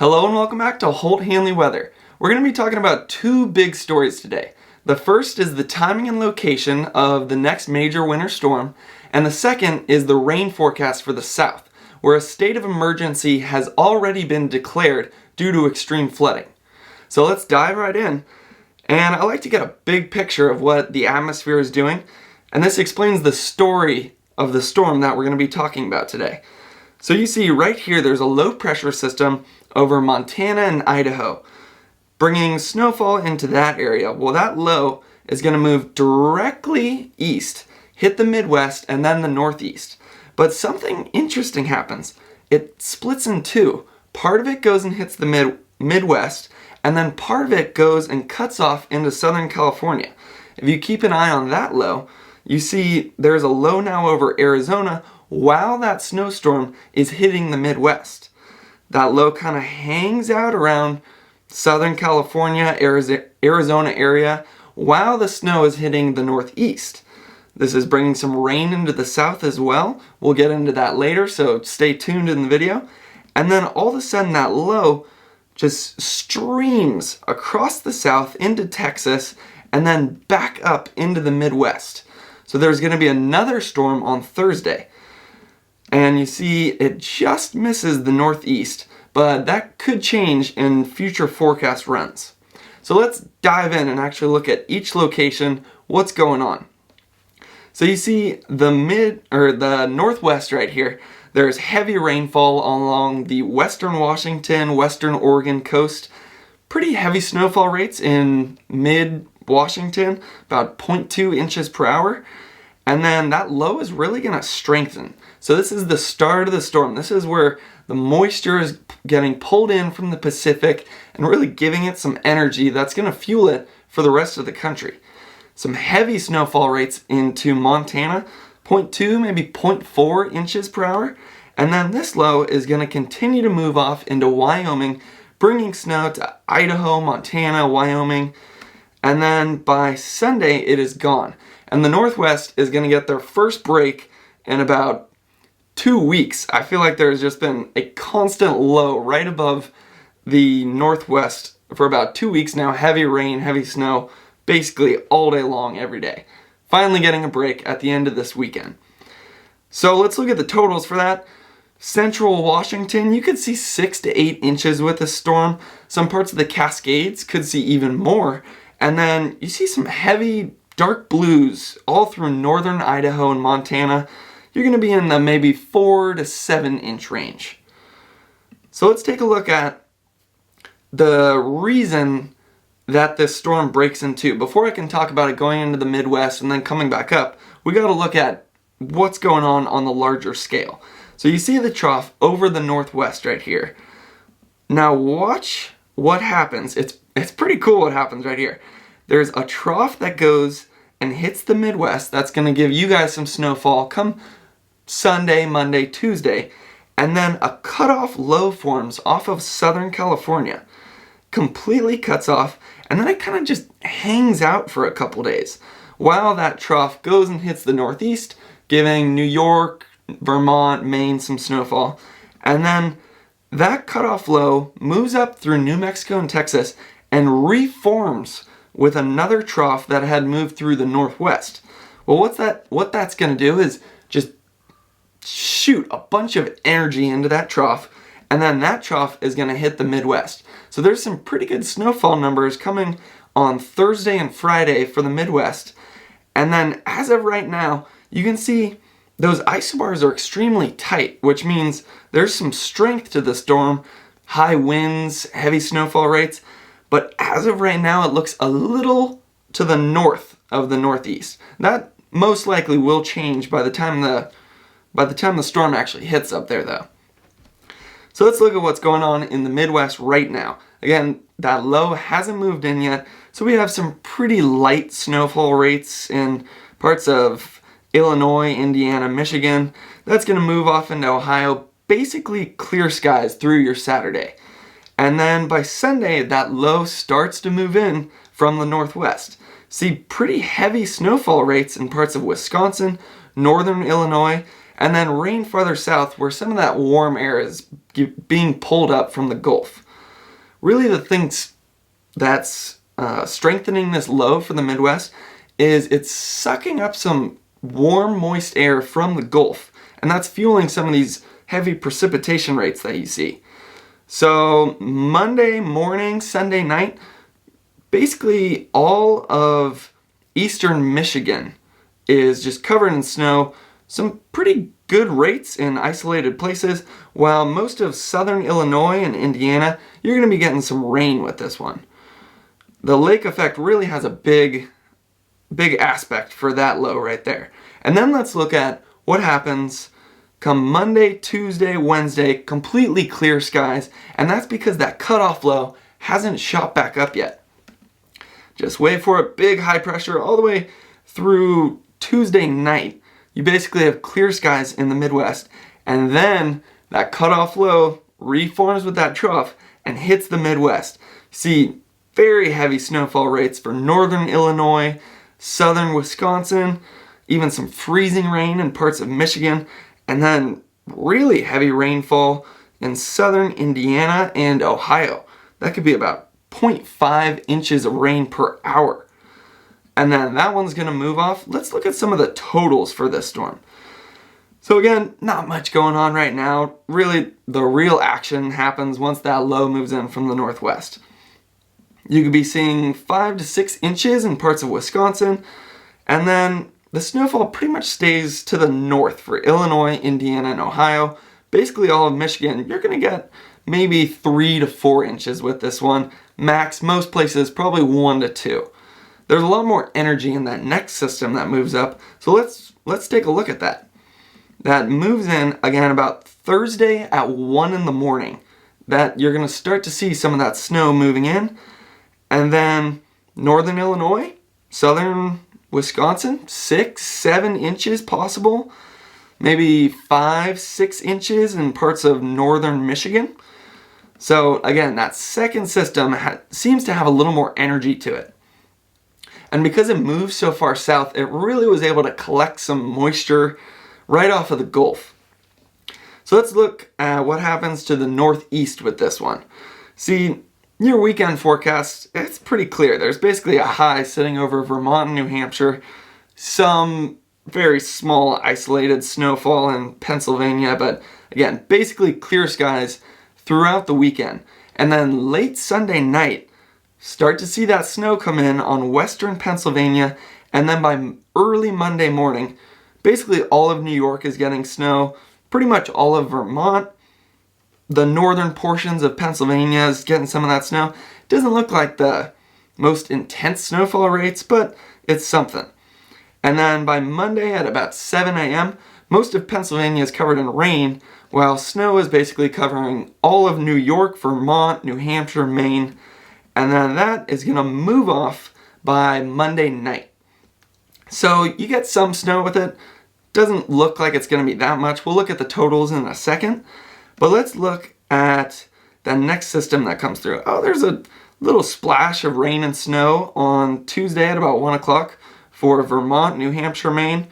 Hello and welcome back to Holt Hanley Weather. We're going to be talking about two big stories today. The first is the timing and location of the next major winter storm, and the second is the rain forecast for the south, where a state of emergency has already been declared due to extreme flooding. So let's dive right in, and I like to get a big picture of what the atmosphere is doing, and this explains the story of the storm that we're going to be talking about today. So you see right here there's a low pressure system over Montana and Idaho, bringing snowfall into that area. Well, that low is going to move directly east, hit the Midwest, and then the Northeast. But something interesting happens. It splits in two. Part of it goes and hits the Midwest, and then part of it goes and cuts off into Southern California. If you keep an eye on that low, you see there's a low now over Arizona while that snowstorm is hitting the Midwest. That low kind of hangs out around Southern California, Arizona area while the snow is hitting the Northeast. This is bringing some rain into the south as well. We'll get into that later, so stay tuned in the video. And then all of a sudden that low just streams across the south into Texas and then back up into the Midwest. So there's going to be another storm on Thursday. And you see it just misses the Northeast, but that could change in future forecast runs. So let's dive in and actually look at each location, what's going on. So you see the Northwest right here. There's heavy rainfall along the western Washington, western Oregon coast. Pretty heavy snowfall rates in mid-Washington, about 0.2 inches per hour. And then that low is really going to strengthen. So this is the start of the storm. This is where the moisture is getting pulled in from the Pacific and really giving it some energy that's going to fuel it for the rest of the country. Some heavy snowfall rates into Montana, 0.2, maybe 0.4 inches per hour. And then this low is going to continue to move off into Wyoming, bringing snow to Idaho, Montana, Wyoming. And then by Sunday, it is gone. And the Northwest is going to get their first break in about 2 weeks. I feel like there's just been a constant low right above the Northwest for about 2 weeks now. Heavy rain, heavy snow, basically all day long, every day. Finally getting a break at the end of this weekend. So let's look at the totals for that. Central Washington, you could see 6 to 8 inches with a storm. Some parts of the Cascades could see even more. And then you see some heavy dark blues all through northern Idaho and Montana. You're going to be in the maybe 4 to 7 inch range. So let's take a look at the reason that this storm breaks in two. Before I can talk about it going into the Midwest and then coming back up, we got to look at what's going on the larger scale. So you see the trough over the Northwest right here. Now watch what happens. It's pretty cool what happens right here. There's a trough that goes and hits the Midwest. That's going to give you guys some snowfall come Sunday, Monday, Tuesday. And then a cutoff low forms off of Southern California. Completely cuts off. And then it kind of just hangs out for a couple days while that trough goes and hits the Northeast, giving New York, Vermont, Maine some snowfall. And then that cutoff low moves up through New Mexico and Texas and reforms with another trough that had moved through the Northwest. Well, what that's going to do is just shoot a bunch of energy into that trough, and then that trough is going to hit the Midwest. So there's some pretty good snowfall numbers coming on Thursday and Friday for the Midwest. And then as of right now, you can see those isobars are extremely tight, which means there's some strength to the storm, high winds, heavy snowfall rates. But as of right now, it looks a little to the north of the Northeast. That most likely will change by the time the storm actually hits up there, though. So let's look at what's going on in the Midwest right now. Again, that low hasn't moved in yet, so we have some pretty light snowfall rates in parts of Illinois, Indiana, Michigan. That's going to move off into Ohio, basically clear skies through your Saturday. And then by Sunday, that low starts to move in from the Northwest. See pretty heavy snowfall rates in parts of Wisconsin, northern Illinois, and then rain farther south where some of that warm air is being pulled up from the Gulf. really the things that's strengthening this low for the Midwest is it's sucking up some warm, moist air from the Gulf, and that's fueling some of these heavy precipitation rates that you see. So Monday morning, Sunday night, basically all of eastern Michigan is just covered in snow. Some pretty good rates in isolated places, while most of southern Illinois and Indiana, you're going to be getting some rain with this one. The lake effect really has a big aspect for that low right there. And then let's look at what happens come Monday, Tuesday, Wednesday, completely clear skies, and that's because that cutoff low hasn't shot back up yet. Just wait for it, big high pressure all the way through Tuesday night. You basically have clear skies in the Midwest, and then that cutoff low reforms with that trough and hits the Midwest. See very heavy snowfall rates for northern Illinois, southern Wisconsin, even some freezing rain in parts of Michigan, and then really heavy rainfall in southern Indiana and Ohio. That could be about 0.5 inches of rain per hour. And then that one's going to move off. Let's look at some of the totals for this storm. So again, not much going on right now. Really, the real action happens once that low moves in from the northwest. You could be seeing 5 to 6 inches in parts of Wisconsin, and then the snowfall pretty much stays to the north for Illinois, Indiana, and Ohio. Basically all of Michigan, you're going to get maybe 3 to 4 inches with this one. Max, most places, probably 1 to 2. There's a lot more energy in that next system that moves up, so let's take a look at that. That moves in, again, about Thursday at 1 in the morning. That you're going to start to see some of that snow moving in. And then northern Illinois, southern Wisconsin, 6, 7 inches possible. Maybe 5, 6 inches in parts of northern Michigan. So again, that second system seems to have a little more energy to it. And because it moves so far south, it really was able to collect some moisture right off of the Gulf. So let's look at what happens to the northeast with this one. See, your weekend forecast, it's pretty clear. There's basically a high sitting over Vermont and New Hampshire, some very small isolated snowfall in Pennsylvania, but again, basically clear skies throughout the weekend. And then late Sunday night, start to see that snow come in on western Pennsylvania, and then by early Monday morning, basically all of New York is getting snow, pretty much all of Vermont. The northern portions of Pennsylvania is getting some of that snow. It doesn't look like the most intense snowfall rates, but it's something. And then by Monday at about 7 a.m., most of Pennsylvania is covered in rain, while snow is basically covering all of New York, Vermont, New Hampshire, Maine, and then that is going to move off by Monday night. So you get some snow with it. Doesn't look like it's going to be that much. We'll look at the totals in a second. But let's look at the next system that comes through. Oh, there's a little splash of rain and snow on Tuesday at about 1 o'clock for Vermont, New Hampshire, Maine.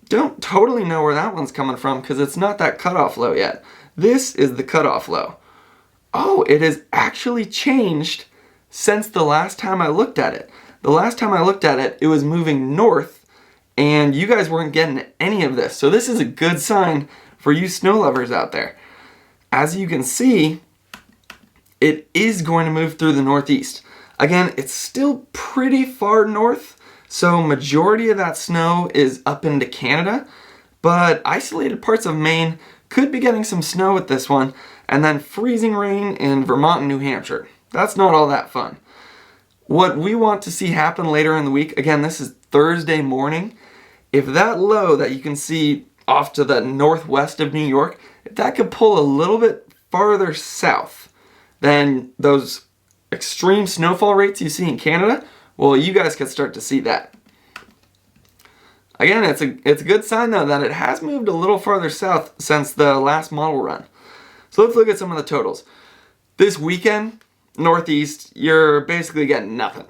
Don't totally know where that one's coming from because it's not that cutoff low yet. This is the cutoff low. Oh, it has actually changed since the last time I looked at it. The last time I looked at it, it was moving north, and you guys weren't getting any of this. So this is a good sign for you snow lovers out there. As you can see, it is going to move through the northeast. Again, it's still pretty far north, so majority of that snow is up into Canada, but isolated parts of Maine could be getting some snow with this one, and then freezing rain in Vermont and New Hampshire. That's not all that fun. What we want to see happen later in the week, again, this is Thursday morning, if that low that you can see off to the northwest of New York, if that could pull a little bit farther south than those extreme snowfall rates you see in Canada, well, you guys could start to see that. Again, it's a good sign though that it has moved a little farther south since the last model run. So let's look at some of the totals. This weekend, northeast, you're basically getting nothing.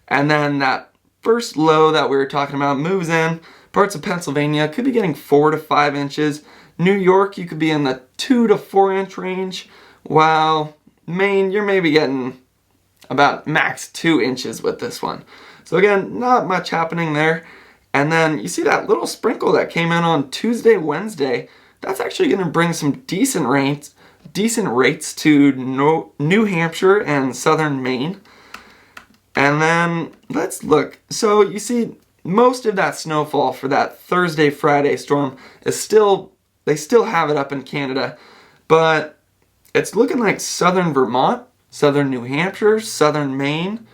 And then that first low that we were talking about moves in. Parts of Pennsylvania could be getting 4 to 5 inches. New York, you could be in the 2 to 4 inch range, while Maine, you're maybe getting about max 2 inches with this one. So again, not much happening there. And then you see that little sprinkle that came in on Tuesday, Wednesday. That's actually going to bring some decent rates to New Hampshire and southern Maine. And then let's look. So you see most of that snowfall for that Thursday, Friday storm is they still have it up in Canada, but it's looking like southern Vermont, southern New Hampshire, southern Maine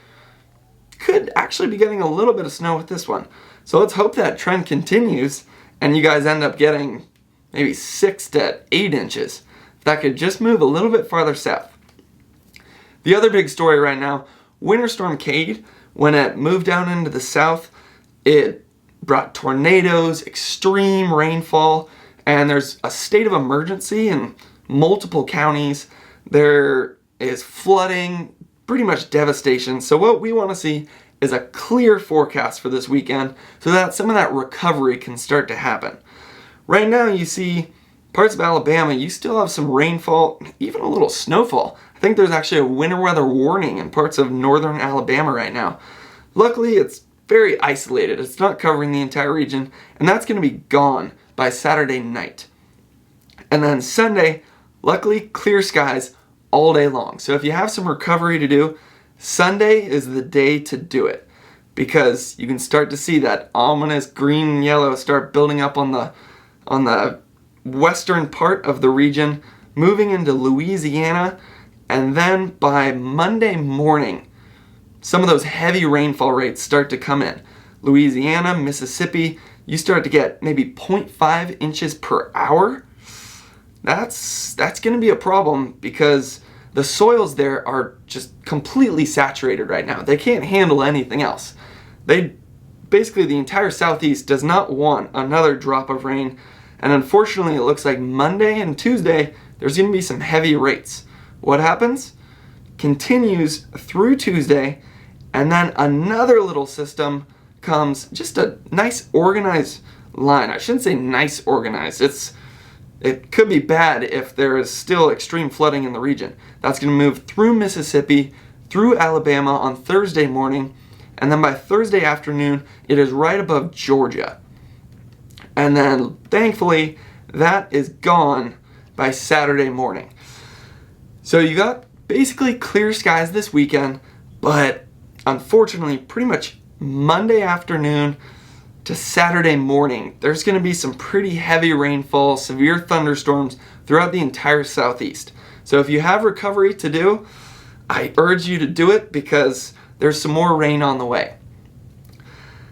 could actually be getting a little bit of snow with this one. So let's hope that trend continues and you guys end up getting maybe 6 to 8 inches. That could just move a little bit farther south. The other big story right now, Winter Storm Cade, when it moved down into the south, it brought tornadoes, extreme rainfall, and there's a state of emergency in multiple counties. There is flooding, pretty much devastation. So what we want to see is a clear forecast for this weekend so that some of that recovery can start to happen. Right now you see parts of Alabama, you still have some rainfall, even a little snowfall. I think there's actually a winter weather warning in parts of northern Alabama right now. Luckily, it's very isolated. It's not covering the entire region, and that's going to be gone by Saturday night. And then Sunday, luckily, clear skies all day long. So if you have some recovery to do, Sunday is the day to do it, because you can start to see that ominous green and yellow start building up on the western part of the region, moving into Louisiana, and then by Monday morning, some of those heavy rainfall rates start to come in. Louisiana, Mississippi, you start to get maybe 0.5 inches per hour. That's going to be a problem because the soils there are just completely saturated right now. They can't handle anything else. Basically, the entire southeast does not want another drop of rain. And unfortunately, it looks like Monday and Tuesday, there's going to be some heavy rates. What happens? Continues through Tuesday, and then another little system comes, just a nice organized line. I shouldn't say nice organized. It could be bad if there is still extreme flooding in the region. That's going to move through Mississippi, through Alabama on Thursday morning, and then by Thursday afternoon, it is right above Georgia. And then, thankfully, that is gone by Saturday morning. So you got basically clear skies this weekend, but unfortunately, pretty much Monday afternoon to Saturday morning, there's going to be some pretty heavy rainfall, severe thunderstorms throughout the entire southeast. So if you have recovery to do, I urge you to do it because there's some more rain on the way.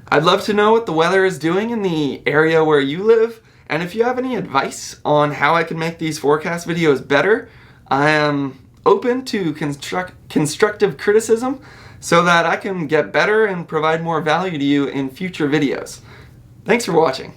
I'd love to know what the weather is doing in the area where you live, and if you have any advice on how I can make these forecast videos better, I am open to constructive criticism so that I can get better and provide more value to you in future videos. Thanks for watching.